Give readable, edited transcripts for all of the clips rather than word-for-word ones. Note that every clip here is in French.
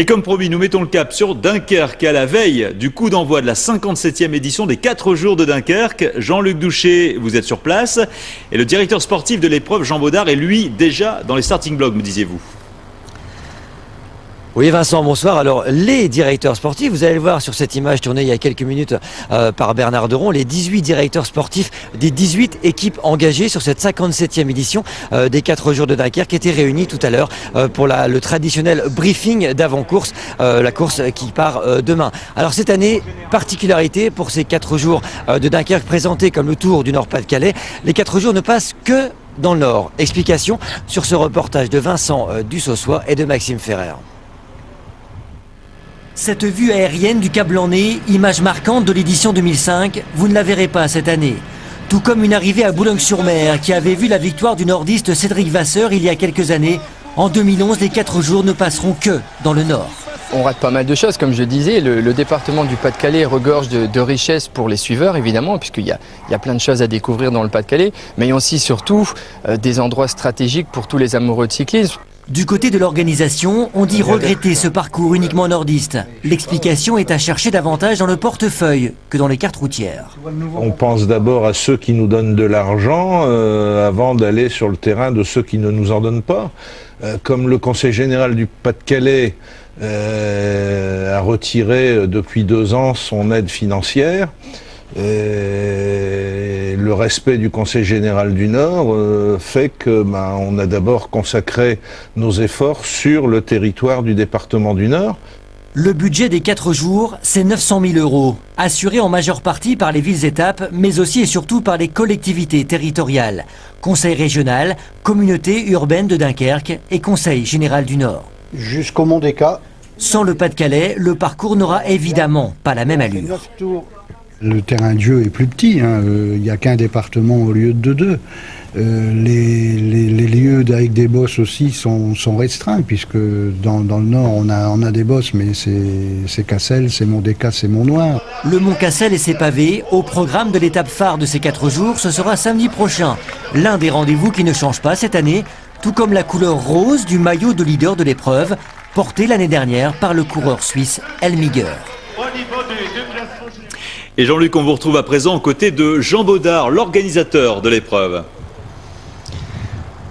Et comme promis, nous mettons le cap sur Dunkerque à la veille du coup d'envoi de la 57e édition des 4 jours de Dunkerque. Jean-Luc Douchet, vous êtes sur place. Et le directeur sportif de l'épreuve, Jean Baudard, est lui déjà dans les starting blocks, me disiez-vous. Oui Vincent, bonsoir. Alors les directeurs sportifs, vous allez le voir sur cette image tournée il y a quelques minutes par Bernard Deron, les 18 directeurs sportifs des 18 équipes engagées sur cette 57e édition des 4 jours de Dunkerque étaient réunis tout à l'heure pour le traditionnel briefing d'avant-course, la course qui part demain. Alors cette année, particularité pour ces 4 jours de Dunkerque présentés comme le Tour du Nord-Pas-de-Calais, les 4 jours ne passent que dans le Nord. Explication sur ce reportage de Vincent Dussossois et de Maxime Ferrer. Cette vue aérienne du Cap Blanc-Nez, image marquante de l'édition 2005, vous ne la verrez pas cette année. Tout comme une arrivée à Boulogne-sur-Mer qui avait vu la victoire du nordiste Cédric Vasseur il y a quelques années. En 2011, les 4 jours ne passeront que dans le Nord. On rate pas mal de choses, comme je disais, le département du Pas-de-Calais regorge de richesses pour les suiveurs, évidemment, puisqu'il y a plein de choses à découvrir dans le Pas-de-Calais, mais il y a aussi surtout des endroits stratégiques pour tous les amoureux de cyclisme. Du côté de l'organisation, on dit regretter ce parcours uniquement nordiste. L'explication est à chercher davantage dans le portefeuille que dans les cartes routières. On pense d'abord à ceux qui nous donnent de l'argent avant d'aller sur le terrain de ceux qui ne nous en donnent pas. Comme le Conseil général du Pas-de-Calais a retiré depuis 2 ans son aide financière, et le respect du Conseil général du Nord fait que on a d'abord consacré nos efforts sur le territoire du département du Nord. Le budget des 4 jours, c'est 900 000 €, assuré en majeure partie par les villes-étapes, mais aussi et surtout par les collectivités territoriales, Conseil régional, Communauté urbaine de Dunkerque et Conseil général du Nord. Jusqu'au Mont des Cas. Sans le Pas-de-Calais, le parcours n'aura évidemment pas la même allure. Le terrain de jeu est plus petit, il n'y a qu'un département au lieu de 2. Les lieux avec des bosses aussi sont restreints, puisque dans le Nord on a des bosses, mais c'est Cassel, c'est Mont-des-Cas, c'est Mont-Noir. Le Mont Cassel et ses pavés, au programme de l'étape phare de ces 4 jours, ce sera samedi prochain. L'un des rendez-vous qui ne change pas cette année, tout comme la couleur rose du maillot de leader de l'épreuve, porté l'année dernière par le coureur suisse Elmiger. Et Jean-Luc, on vous retrouve à présent aux côtés de Jean Baudard, l'organisateur de l'épreuve.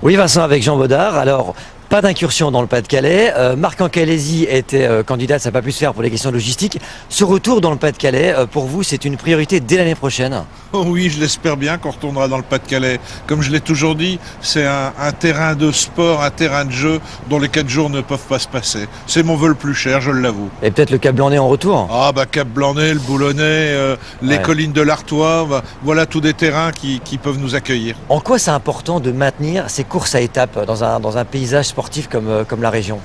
Oui Vincent, avec Jean Baudard. Alors, pas d'incursion dans le Pas-de-Calais. Marc Ancalesi était candidat, ça n'a pas pu se faire pour les questions logistiques. Ce retour dans le Pas-de-Calais, pour vous, c'est une priorité dès l'année prochaine? Oh oui, je l'espère bien qu'on retournera dans le Pas-de-Calais. Comme je l'ai toujours dit, c'est un terrain de sport, un terrain de jeu dont les 4 jours ne peuvent pas se passer. C'est mon vœu le plus cher, je l'avoue. Et peut-être le Cap Blanc-Nez en retour? Ah Cap Blanc-Nez, le Boulonnais, les collines de l'Artois, voilà tous des terrains qui peuvent nous accueillir. En quoi c'est important de maintenir ces courses à étapes dans un paysage sportif comme la région?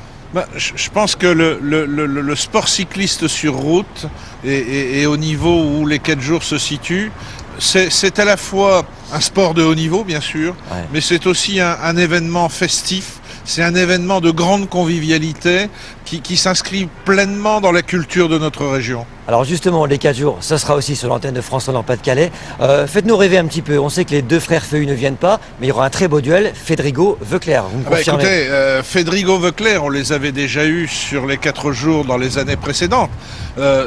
Je pense que le sport cycliste sur route et au niveau où les 4 jours se situent, c'est à la fois un sport de haut niveau, bien sûr, mais c'est aussi un événement festif. C'est un événement de grande convivialité qui s'inscrit pleinement dans la culture de notre région. Alors justement, les 4 jours, ça sera aussi sur l'antenne de France Nord Pas-de-Calais. Faites-nous rêver un petit peu. On sait que les 2 frères Feuilly ne viennent pas, mais il y aura un très beau duel. Fedrigo-Veuclair, vous me confirmez? Écoutez, Fedrigo-Veuclair, on les avait déjà eus sur les 4 jours dans les années précédentes,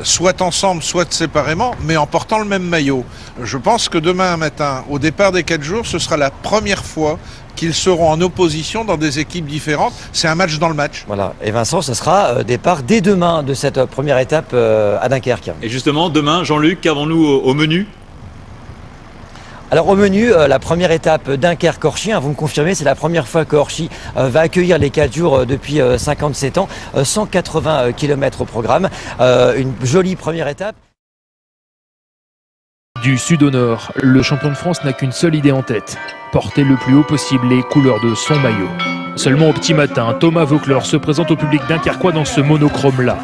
soit ensemble, soit séparément, mais en portant le même maillot. Je pense que demain matin, au départ des 4 jours, ce sera la première fois qu'ils seront en opposition dans des équipes différentes. C'est un match dans le match. Voilà. Et Vincent, ce sera départ dès demain de cette première étape à Dunkerque. Et justement, demain, Jean-Luc, qu'avons-nous au menu? Alors au menu, la première étape Dunkerque-Orchy, vous me confirmez, c'est la première fois que Orchy va accueillir les 4 jours depuis 57 ans, 180 km au programme, une jolie première étape. Du sud au nord, le champion de France n'a qu'une seule idée en tête, porter le plus haut possible les couleurs de son maillot. Seulement au petit matin, Thomas Voeckler se présente au public dunkerquois dans ce monochrome-là.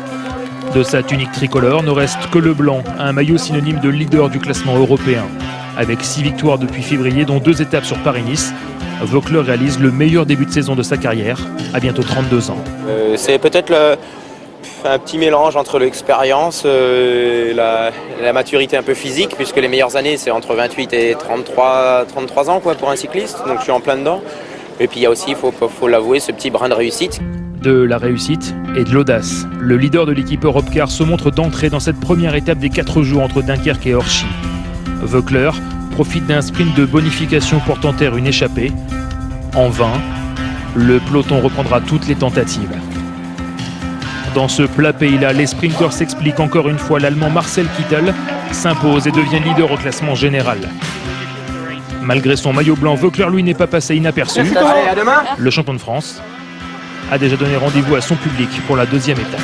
De sa tunique tricolore ne reste que le blanc, un maillot synonyme de leader du classement européen. Avec 6 victoires depuis février, dont 2 étapes sur Paris-Nice, Voeckler réalise le meilleur début de saison de sa carrière, à bientôt 32 ans. C'est peut-être un petit mélange entre l'expérience, la maturité un peu physique, puisque les meilleures années c'est entre 28 et 33 ans pour un cycliste, donc je suis en plein dedans. Et puis il y a aussi, il faut l'avouer, ce petit brin de réussite. De la réussite et de l'audace. Le leader de l'équipe Europcar se montre d'entrée dans cette première étape des 4 jours entre Dunkerque et Orchies. Voeckler profite d'un sprint de bonification pour tenter une échappée. En vain, le peloton reprendra toutes les tentatives. Dans ce plat pays-là, les sprinteurs s'expliquent encore une fois. L'Allemand Marcel Kittel s'impose et devient leader au classement général. Malgré son maillot blanc, Voeckler, lui, n'est pas passé inaperçu. Le champion de France a déjà donné rendez-vous à son public pour la 2e étape.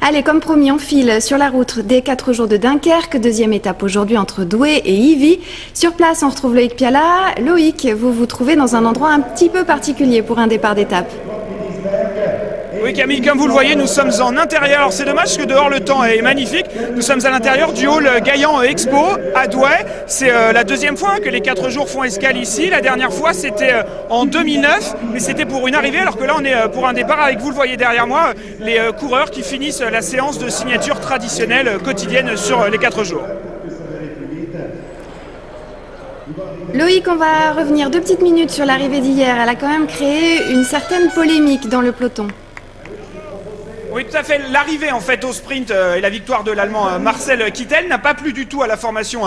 Allez, comme promis, on file sur la route des 4 jours de Dunkerque. 2e étape aujourd'hui entre Douai et Ivy. Sur place, on retrouve Loïc Piala. Loïc, vous vous trouvez dans un endroit un petit peu particulier pour un départ d'étape. Oui Camille, comme vous le voyez, nous sommes en intérieur. C'est dommage parce que dehors le temps est magnifique. Nous sommes à l'intérieur du hall Gaillan Expo à Douai. C'est la 2e fois que les 4 jours font escale ici. La dernière fois c'était en 2009, mais c'était pour une arrivée, alors que là on est pour un départ avec, vous le voyez derrière moi, les coureurs qui finissent la séance de signature traditionnelle quotidienne sur les 4 jours. Loïc, on va revenir 2 petites minutes sur l'arrivée d'hier. Elle a quand même créé une certaine polémique dans le peloton. Oui, tout à fait. L'arrivée en fait au sprint et la victoire de l'Allemand Marcel Kittel n'a pas plu du tout à la formation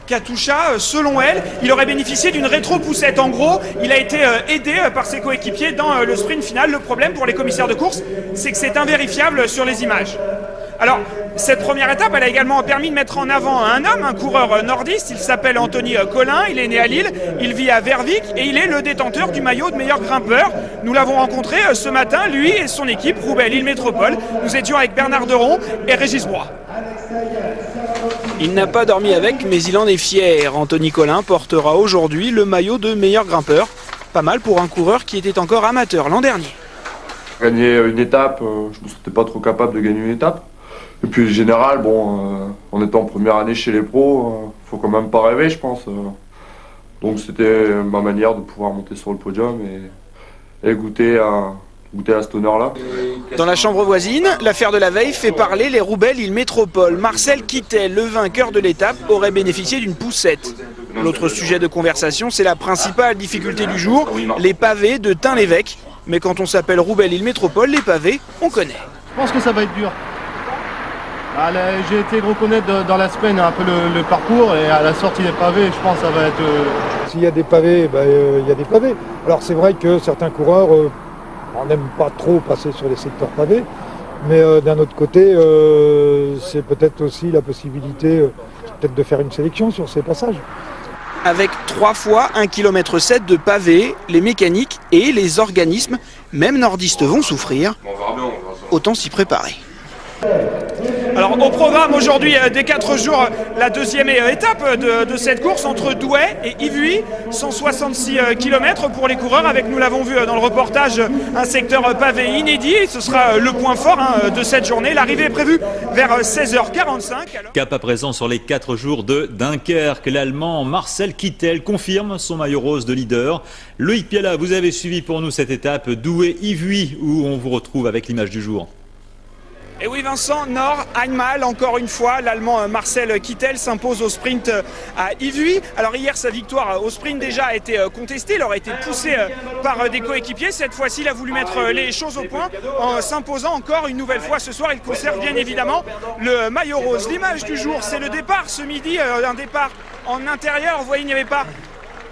Katusha. Selon elle, il aurait bénéficié d'une rétro-poussette. En gros, il a été aidé par ses coéquipiers dans le sprint final. Le problème pour les commissaires de course, c'est que c'est invérifiable sur les images. Alors, cette première étape, elle a également permis de mettre en avant un homme, un coureur nordiste. Il s'appelle Anthony Collin, il est né à Lille, il vit à Vervic et il est le détenteur du maillot de meilleur grimpeur. Nous l'avons rencontré ce matin, lui et son équipe, Roubaix Lille Métropole. Nous étions avec Bernard Deron et Régis Broy. Il n'a pas dormi avec, mais il en est fier. Anthony Collin portera aujourd'hui le maillot de meilleur grimpeur. Pas mal pour un coureur qui était encore amateur l'an dernier. Gagner une étape, je ne me sentais pas trop capable de gagner une étape. Et puis en général, bon, en étant en première année chez les pros, faut quand même pas rêver, je pense. Donc c'était ma manière de pouvoir monter sur le podium et goûter à cet honneur-là. Dans la chambre voisine, l'affaire de la veille fait parler les Roubaix Lille Métropole. Marcel Kittel, le vainqueur de l'étape, aurait bénéficié d'une poussette. L'autre sujet de conversation, c'est la principale difficulté du jour, les pavés de Tain-l'Évêque. Mais quand on s'appelle Roubaix Lille Métropole, les pavés, on connaît. Je pense que ça va être dur. J'ai été reconnaître dans la semaine un peu le parcours et à la sortie des pavés, je pense que ça va être... S'il y a des pavés, il y a des pavés. Alors c'est vrai que certains coureurs n'aiment pas trop passer sur les secteurs pavés, mais d'un autre côté, c'est peut-être aussi la possibilité peut-être de faire une sélection sur ces passages. Avec 3 fois 1,7 km de pavés, les mécaniques et les organismes, même nordistes, vont souffrir. Autant s'y préparer. Alors au programme aujourd'hui des 4 jours, la 2e étape de cette course entre Douai et Ivry, 166 km pour les coureurs avec, nous l'avons vu dans le reportage, un secteur pavé inédit. Ce sera le point fort de cette journée. L'arrivée est prévue vers 16h45. Cap à présent sur les 4 jours de Dunkerque. L'Allemand Marcel Kittel confirme son maillot rose de leader. Loïc Piala, vous avez suivi pour nous cette étape Douai-Ivry où on vous retrouve avec l'image du jour. Et oui Vincent, Nord, Einmal, encore une fois, l'Allemand Marcel Kittel s'impose au sprint à Ivry. Alors hier, sa victoire au sprint déjà a été contestée, il aurait été poussé par des coéquipiers. Cette fois-ci, il a voulu mettre les choses au point en s'imposant encore une nouvelle fois ce soir. Il conserve bien évidemment le maillot rose. L'image du jour, c'est le départ ce midi, un départ en intérieur. Vous voyez, il n'y avait pas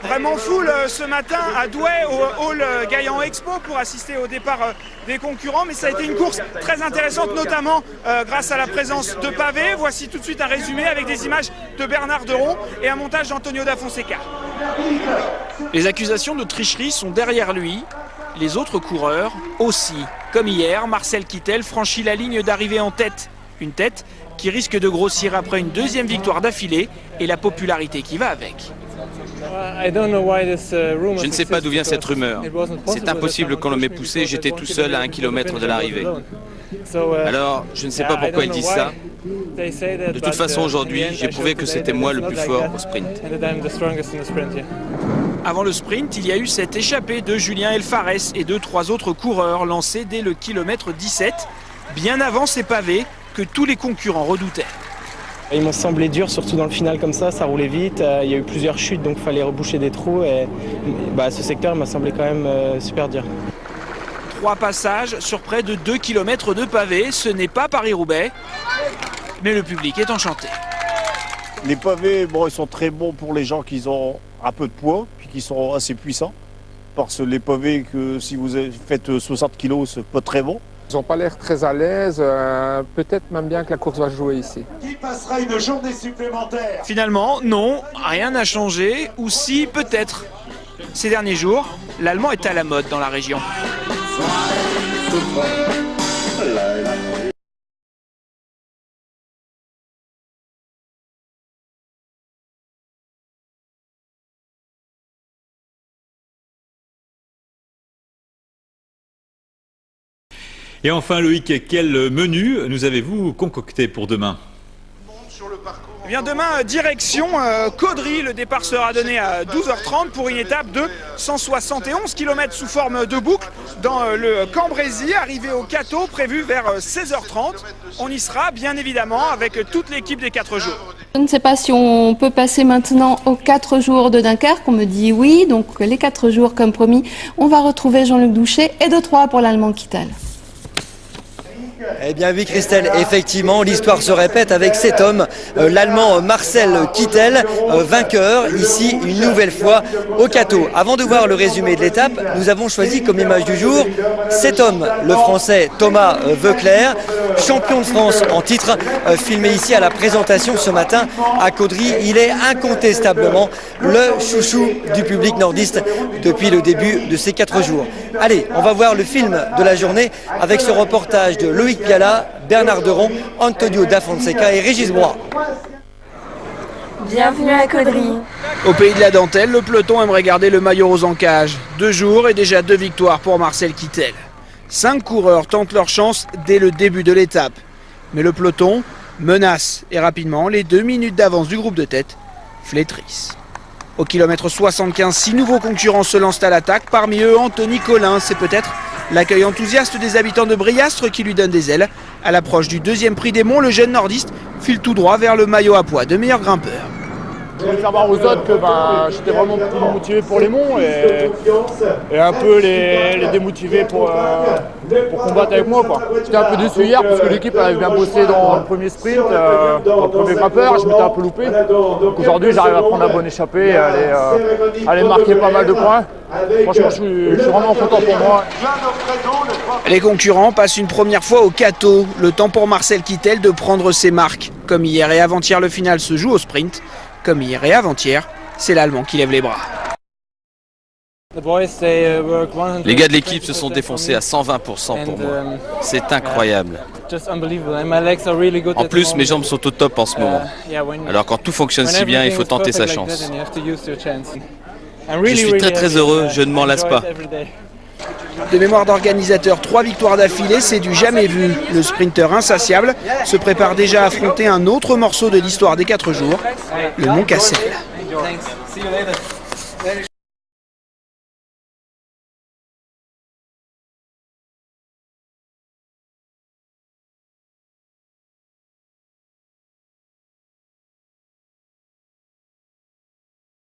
vraiment foule ce matin à Douai au hall Gaillan Expo pour assister au départ des concurrents, mais ça a été une course très intéressante, notamment grâce à la présence de pavés. Voici tout de suite un résumé avec des images de Bernard Deron et un montage d'Antonio da Fonseca. Les accusations de tricherie sont derrière lui, les autres coureurs aussi. Comme hier, Marcel Kittel franchit la ligne d'arrivée en tête. Une tête qui risque de grossir après une 2e victoire d'affilée et la popularité qui va avec. Je ne sais pas d'où vient cette rumeur. C'est impossible qu'on m'ait poussé, j'étais tout seul à 1 km de l'arrivée. Alors, je ne sais pas pourquoi ils disent ça, De toute façon, aujourd'hui, j'ai prouvé que c'était moi le plus fort au sprint. Avant le sprint, il y a eu cette échappée de Julien Elfares et de 3 autres coureurs lancés dès le kilomètre 17, bien avant ces pavés que tous les concurrents redoutaient. Ils m'ont semblé durs, surtout dans le final comme ça roulait vite, il y a eu plusieurs chutes donc il fallait reboucher des trous et ce secteur m'a semblé quand même super dur. 3 passages sur près de 2 km de pavés, ce n'est pas Paris-Roubaix, mais le public est enchanté. Les pavés, ils sont très bons pour les gens qui ont un peu de poids, puis qui sont assez puissants, parce que les pavés, que si vous faites 60 kg, c'est pas très bon. Ils n'ont pas l'air très à l'aise, peut-être même bien que la course va jouer ici. Qui passera une journée supplémentaire? Finalement, non, rien n'a changé, ou si, peut-être. Ces derniers jours, l'allemand est à la mode dans la région. Et enfin Loïc, quel menu nous avez-vous concocté pour demain? Eh bien demain, direction Caudry. Le départ sera donné à 12h30 pour une étape de 171 km sous forme de boucle dans le Cambrésis, arrivé au Cateau, prévu vers 16h30. On y sera bien évidemment avec toute l'équipe des 4 jours. Je ne sais pas si on peut passer maintenant aux 4 jours de Dunkerque. On me dit oui, donc les 4 jours comme promis. On va retrouver Jean-Luc Douchet et de 3 pour l'Allemand Kittel. Eh bien oui Christelle, effectivement l'histoire se répète avec cet homme, l'Allemand Marcel Kittel, vainqueur ici une nouvelle fois au Cateau. Avant de voir le résumé de l'étape, nous avons choisi comme image du jour cet homme, le Français Thomas Voeckler, champion de France en titre, filmé ici à la présentation ce matin à Caudry. Il est incontestablement le chouchou du public nordiste depuis le début de ces 4 jours. Allez, on va voir le film de la journée avec ce reportage de Loïc Piala, Bernard Deron, Antonio Da Fonseca et Régis Broy. Bienvenue à Caudry. Au pays de la dentelle, le peloton aimerait garder le maillot rose en cage. 2 jours et déjà 2 victoires pour Marcel Kittel. 5 coureurs tentent leur chance dès le début de l'étape. Mais le peloton menace et rapidement les 2 minutes d'avance du groupe de tête flétrissent. Au kilomètre 75, 6 nouveaux concurrents se lancent à l'attaque. Parmi eux, Anthony Collin. C'est peut-être l'accueil enthousiaste des habitants de Briastre qui lui donne des ailes. À l'approche du 2e prix des Monts, le jeune nordiste file tout droit vers le maillot à poids de meilleur grimpeur. Je voulais faire voir aux autres que j'étais vraiment plus motivé pour les monts et un peu les démotiver pour combattre avec moi. J'étais un peu déçu hier parce que l'équipe avait bien bossé dans le premier sprint, dans le premier grimpeur, je m'étais un peu loupé. Donc aujourd'hui j'arrive à prendre la bonne échappée, aller marquer pas mal de points. Franchement je suis vraiment content pour moi. Les concurrents passent une première fois au Cateau. Le temps pour Marcel Kittel de prendre ses marques. Comme hier et avant-hier, le final se joue au sprint. Comme hier et avant-hier, c'est l'Allemand qui lève les bras. Les gars de l'équipe se sont défoncés à 120% pour moi. C'est incroyable. En plus, mes jambes sont au top en ce moment. Alors quand tout fonctionne si bien, il faut tenter sa chance. Je suis très heureux, je ne m'en lasse pas. De mémoire d'organisateur, 3 victoires d'affilée, c'est du jamais vu. Le sprinter insatiable se prépare déjà à affronter un autre morceau de l'histoire des 4 jours, le Mont Cassel.